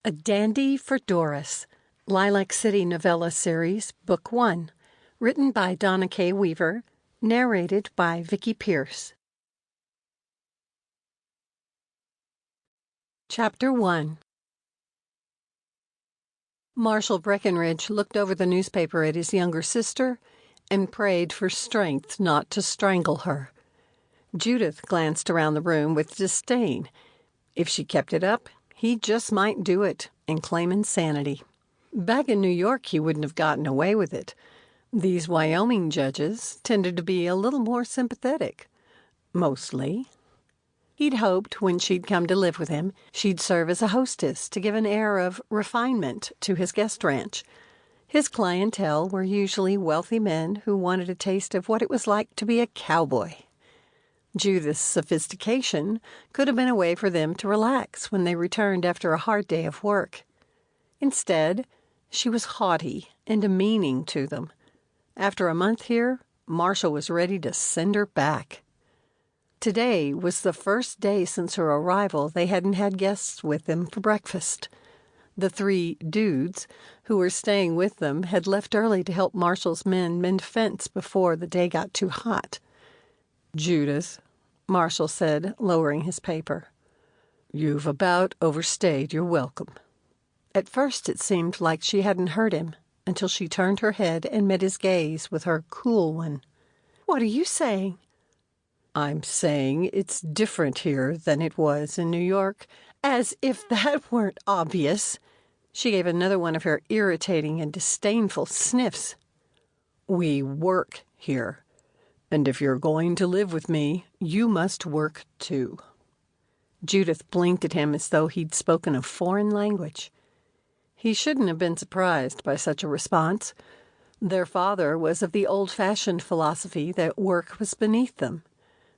A Dandy for Doris, Lilac City Novella Series, Book 1, written by Donna K. Weaver, narrated by Vicki Pierce. Chapter 1. Marshall Breckinridge looked over the newspaper at his younger sister and prayed for strength not to strangle her. Judith glanced around the room with disdain. If she kept it up, he just might do it and claim insanity. Back in New York, he wouldn't have gotten away with it. These Wyoming judges tended to be a little more sympathetic. Mostly. He'd hoped when she'd come to live with him, she'd serve as a hostess to give an air of refinement to his guest ranch. His clientele were usually wealthy men who wanted a taste of what it was like to be a cowboy. Judith's sophistication could have been a way for them to relax when they returned after a hard day of work. Instead, she was haughty and demeaning to them. After a month here, Marshall was ready to send her back. Today was the first day since her arrival they hadn't had guests with them for breakfast. The 3 dudes who were staying with them had left early to help Marshall's men mend fence before the day got too hot. "Judith," Marshall said, lowering his paper, "you've about overstayed your welcome." At first it seemed like she hadn't heard him, until she turned her head and met his gaze with her cool one. "What are you saying?" "I'm saying it's different here than it was in New York." "As if that weren't obvious." She gave another one of her irritating and disdainful sniffs. "We work here. And if you're going to live with me, you must work too." Judith blinked at him as though he'd spoken a foreign language. He shouldn't have been surprised by such a response. Their father was of the old-fashioned philosophy that work was beneath them,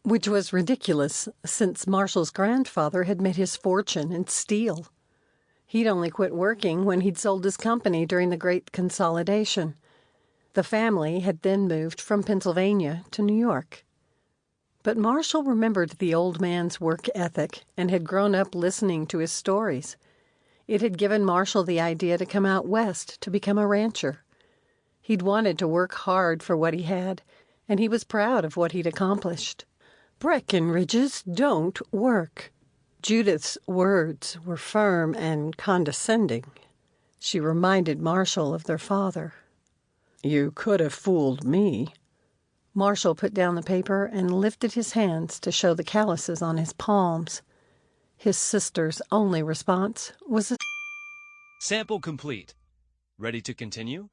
which was ridiculous since Marshall's grandfather had made his fortune in steel. He'd only quit working when he'd sold his company during the Great Consolidation. The family had then moved from Pennsylvania to New York. But Marshall remembered the old man's work ethic and had grown up listening to his stories. It had given Marshall the idea to come out west to become a rancher. He'd wanted to work hard for what he had, and he was proud of what he'd accomplished. "Breckinridges don't work." Judith's words were firm and condescending. She reminded Marshall of their father. "You could have fooled me." Marshall put down the paper and lifted his hands to show the calluses on his palms. His sister's only response was a "Sample complete. Ready to continue?"